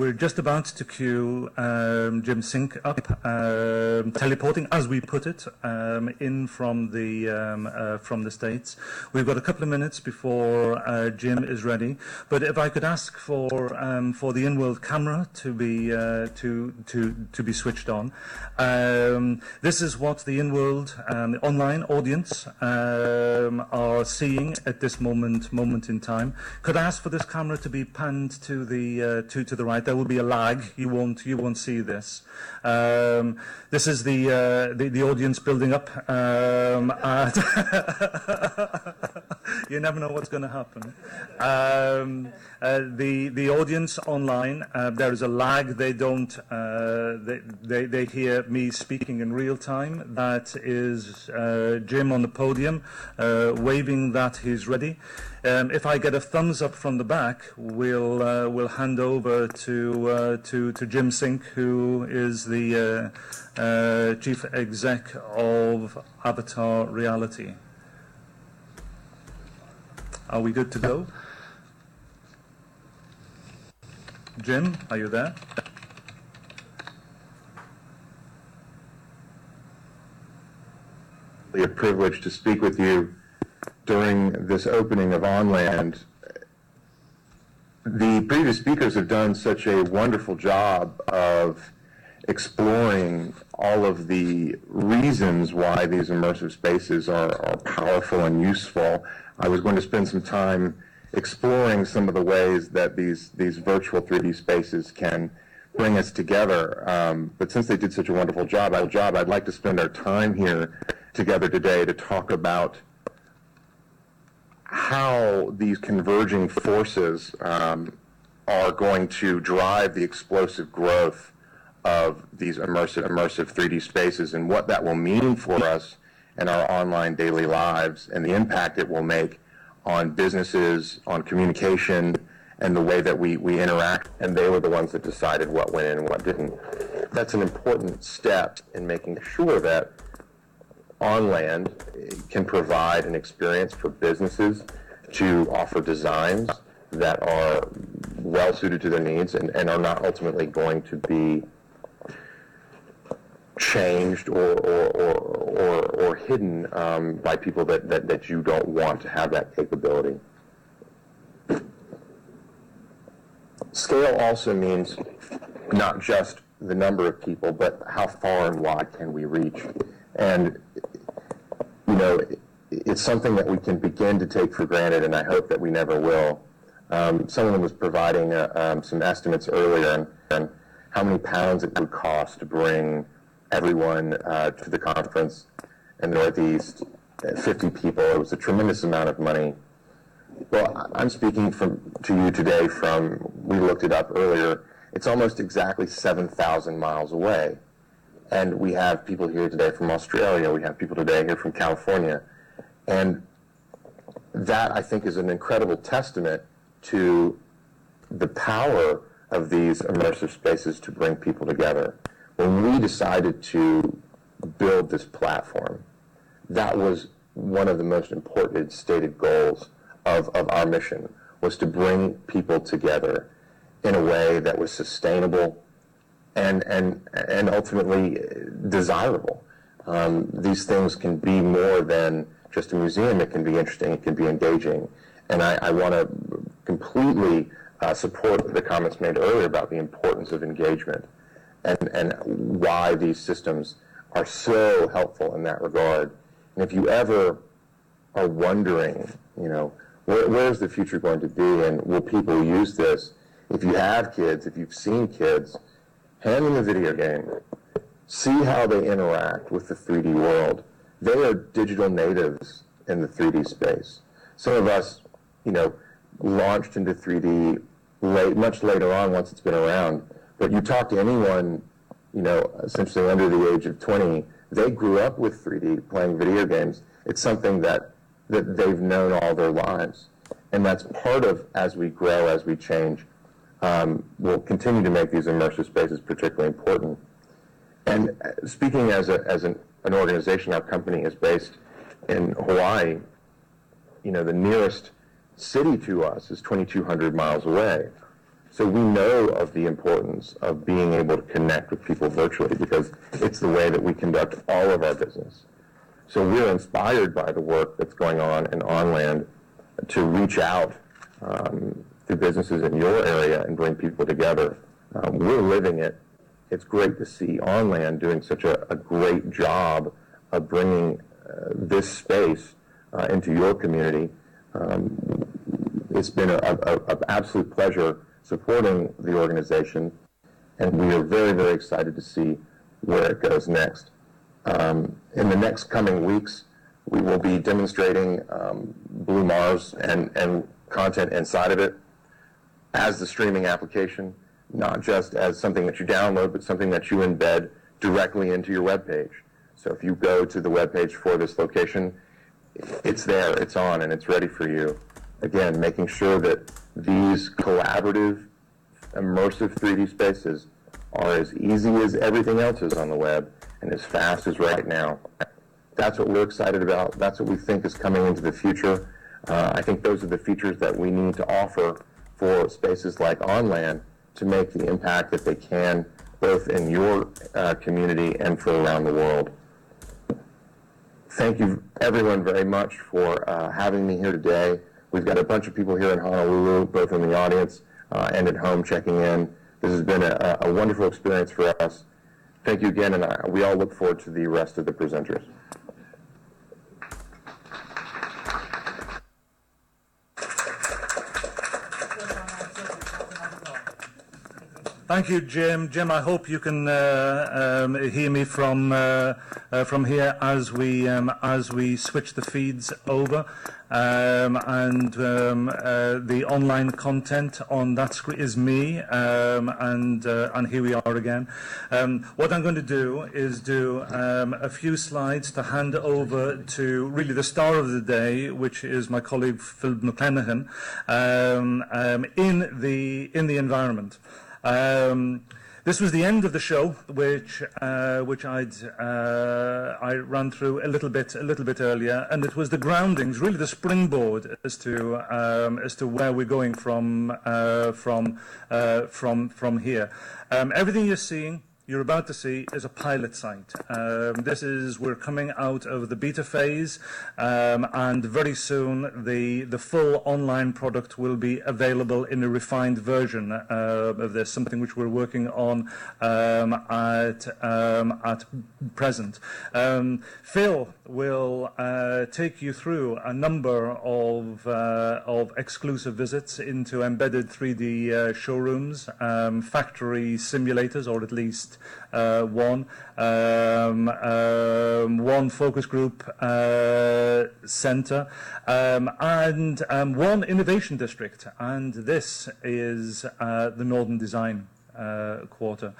we're just about to cue Jim Sink up, teleporting, as we put it, in from the States. We've got a couple of minutes before Jim is ready. But if I could ask for the in-world camera to be switched on. This is what the in-world, the online audience are seeing at this moment in time. Could I ask for this camera to be panned to the right? There will be a lag. You won't see this. This is the audience building up. You never know what's going to happen. The audience online, there is a lag. They don't. They hear me speaking in real time. That is Jim on the podium, waving that he's ready. If I get a thumbs up from the back, we'll hand over to Jim Sink, who is the chief exec of Avatar Reality. Are we good to go? Jim, are you there? A privilege to speak with you during this opening of OnLand. The previous speakers have done such a wonderful job of exploring all of the reasons why these immersive spaces are powerful and useful. I was going to spend some time exploring some of the ways that these virtual 3D spaces can bring us together. But since they did such a wonderful job, I'd like to spend our time here together today to talk about how these converging forces are going to drive the explosive growth of these immersive 3D spaces and what that will mean for us in our online daily lives and the impact it will make on businesses, on communication, and the way that we interact. And they were the ones that decided what went in and what didn't. That's an important step in making sure that OnLand can provide an experience for businesses to offer designs that are well suited to their needs and are not ultimately going to be changed or hidden by people that you don't want to have that capability. Scale also means not just the number of people, but how far and wide can we reach. And, you know, it's something that we can begin to take for granted, and I hope that we never will. Someone was providing some estimates earlier on how many pounds it would cost to bring everyone to the conference in the Northeast, 50 people. It was a tremendous amount of money. Well, I'm speaking to you today from, we looked it up earlier, it's almost exactly 7,000 miles away. And we have people here today from Australia, we have people today here from California. And that, I think, is an incredible testament to the power of these immersive spaces to bring people together. When we decided to build this platform, that was one of the most important stated goals of our mission, was to bring people together in a way that was sustainable and ultimately desirable. These things can be more than just a museum. It can be interesting, it can be engaging. And I want to completely support the comments made earlier about the importance of engagement and why these systems are so helpful in that regard. And if you ever are wondering, you know, where's the future going to be and will people use this? If you have kids, if you've seen kids, hand them a video game. See how they interact with the 3D world. They are digital natives in the 3D space. Some of us, you know, launched into 3D much later on once it's been around. But you talk to anyone, you know, essentially under the age of 20, they grew up with 3D, playing video games. It's something that they've known all their lives. And that's part of, as we grow, as we change, we'll continue to make these immersive spaces particularly important. And speaking as an organization, our company is based in Hawaii. You know, the nearest city to us is 2,200 miles away. So we know of the importance of being able to connect with people virtually because it's the way that we conduct all of our business. So we're inspired by the work that's going on in OnLand to reach out to businesses in your area and bring people together. We're living it. It's great to see OnLand doing such a great job of bringing this space into your community. It's been an absolute pleasure supporting the organization, and we are very, very excited to see where it goes next. In the next coming weeks, we will be demonstrating Blue Mars and content inside of it as the streaming application, not just as something that you download, but something that you embed directly into your web page. So if you go to the web page for this location, it's there, it's on, and it's ready for you. Again, making sure that these collaborative, immersive 3D spaces are as easy as everything else is on the web and as fast as right now. That's what we're excited about. That's what we think is coming into the future. I think those are the features that we need to offer for spaces like OnLand to make the impact that they can both in your community and for around the world. Thank you everyone very much for having me here today. We've got a bunch of people here in Honolulu, both in the audience and at home checking in. This has been a wonderful experience for us. Thank you again, and we all look forward to the rest of the presenters. Thank you, Jim. Jim, I hope you can hear me from here as we switch the feeds over, and the online content on that screen is me, and here we are again. What I'm going to do is do a few slides to hand over to really the star of the day, which is my colleague Phil McClenaghan, in the environment. This was the end of the show, which I ran through a little bit earlier, and it was the groundings, really the springboard as to where we're going from here. Everything you're about to see is a pilot site. We're coming out of the beta phase, and very soon the full online product will be available in a refined version of this, something which we're working on at present. Phil will take you through a number of exclusive visits into embedded 3D showrooms, factory simulators, or at least one focus group center, and one innovation district, and this is the Northern Design Quarter.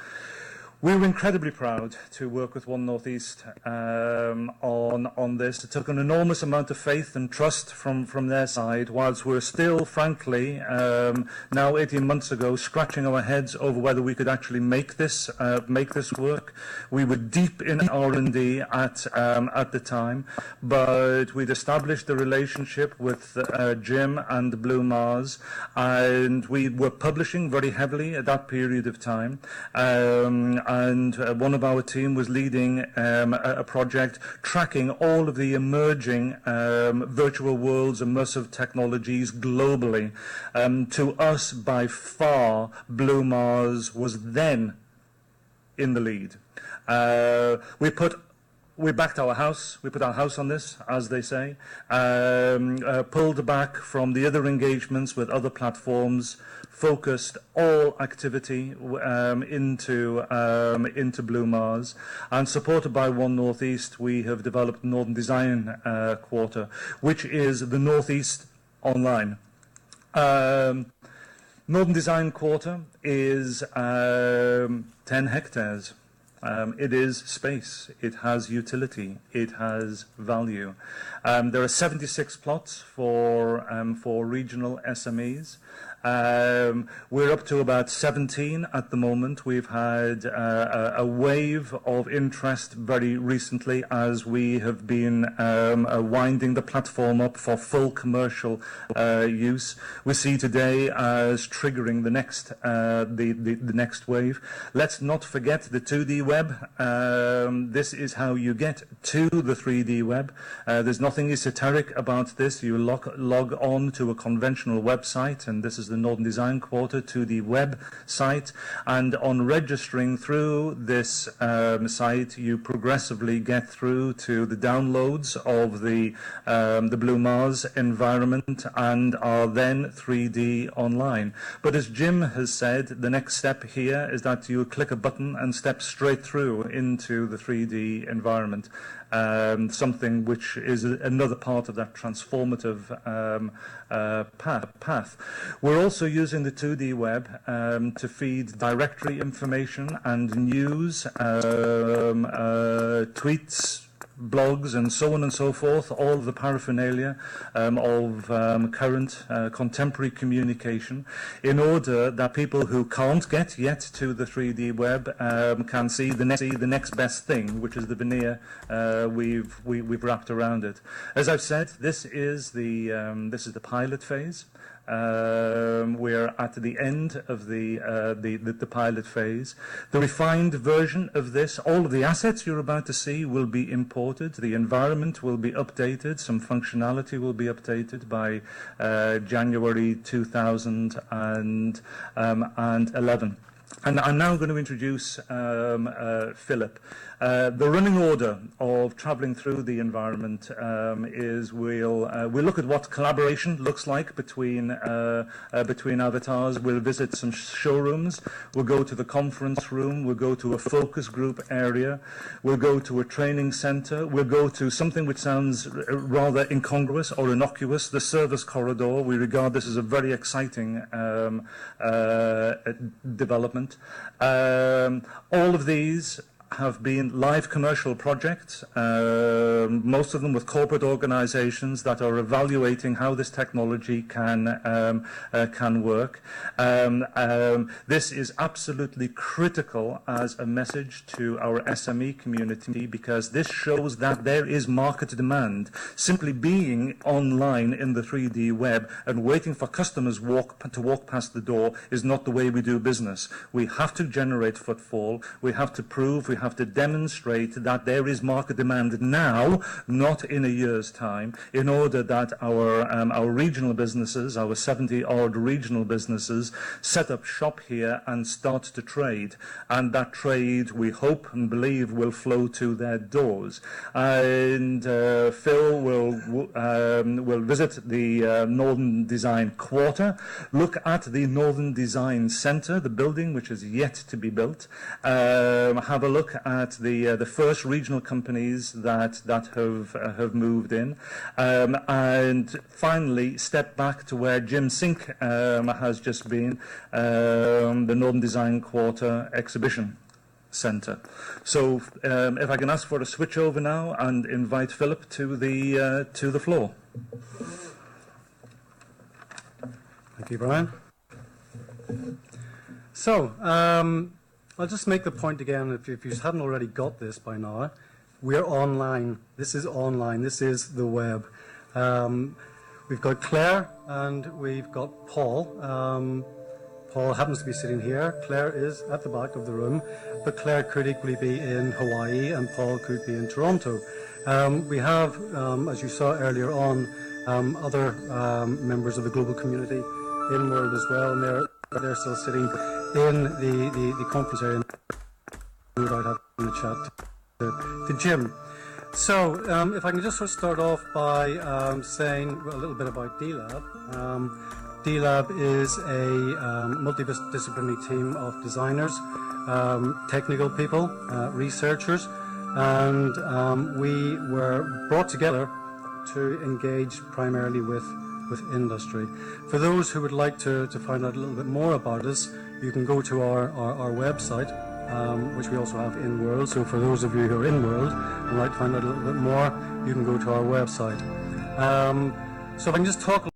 We were incredibly proud to work with One Northeast on this. It took an enormous amount of faith and trust from their side, whilst we're still, frankly, now 18 months ago, scratching our heads over whether we could actually make this work. We were deep in R&D at the time, but we'd established a relationship with Jim and Blue Mars, and we were publishing very heavily at that period of time. And one of our team was leading a project tracking all of the emerging virtual worlds, immersive technologies globally. To us, by far, Blue Mars was then in the lead. We backed our house. We put our house on this, as they say. Pulled back from the other engagements with other platforms. Focused all activity into Blue Mars, and supported by One Northeast, we have developed Northern Design Quarter, which is the Northeast online. Northern Design Quarter is 10 hectares. It is space, it has utility, it has value. There are 76 plots for regional SMEs. We're up to about 17 at the moment. We've had a wave of interest very recently as we have been winding the platform up for full commercial use. We see today as triggering the next wave. Let's not forget the 2D web. This is how you get to the 3D web. There's nothing esoteric about this. You log on to a conventional website, and this is the Northern Design Quarter 2D web site, and on registering through this site you progressively get through to the downloads of the Blue Mars environment and are then 3D online. But as Jim has said, the next step here is that you click a button and step straight through into the 3D environment. Something which is another part of that transformative path. We're also using the 2D web to feed directory information and news, tweets, blogs and so on and so forth, all of the paraphernalia of current contemporary communication, in order that people who can't get yet to the 3D web can see the next best thing, which is the veneer we've wrapped around it. As I've said, this is the pilot phase. We're at the end of the pilot phase. The refined version of this, all of the assets you're about to see will be imported. The environment will be updated. Some functionality will be updated by January 2011. And I'm now going to introduce Philip. The running order of travelling through the environment is we'll look at what collaboration looks like between avatars. We'll visit some showrooms. We'll go to the conference room. We'll go to a focus group area. We'll go to a training centre. We'll go to something which sounds rather incongruous or innocuous, the service corridor. We regard this as a very exciting development. All of these have been live commercial projects, most of them with corporate organizations that are evaluating how this technology can work. This is absolutely critical as a message to our SME community, because this shows that there is market demand. Simply being online in the 3D web and waiting for customers to walk past the door is not the way we do business. We have to generate footfall. We have to prove, we have to demonstrate that there is market demand now, not in a year's time, in order that our regional businesses, our 70-odd regional businesses, set up shop here and start to trade. And that trade, we hope and believe, will flow to their doors. And Phil will visit the Northern Design Quarter, look at the Northern Design Centre, the building which is yet to be built, have a look at the first regional companies that have moved in, and finally step back to where Jim Sink has just been, the Northern Design Quarter Exhibition Centre. So if I can ask for a switch over now and invite Philip to the floor. Thank you, Brian. So, I'll just make the point again, if you hadn't already got this by now, we're online. This is online. This is the web. We've got Claire and we've got Paul. Paul happens to be sitting here. Claire is at the back of the room, but Claire could equally be in Hawaii and Paul could be in Toronto. We have, as you saw earlier on, other members of the global community in World as well, and they're still sitting in the conference area, no doubt having a chat to Jim. So, if I can just sort of start off by saying a little bit about D-Lab. D-Lab is a multidisciplinary team of designers, technical people, researchers, and we were brought together to engage primarily with industry. For those who would like to find out a little bit more about us, you can go to our website, which we also have in World. So for those of you who are in World and would like to find out a little bit more, you can go to our website. So if I can just talk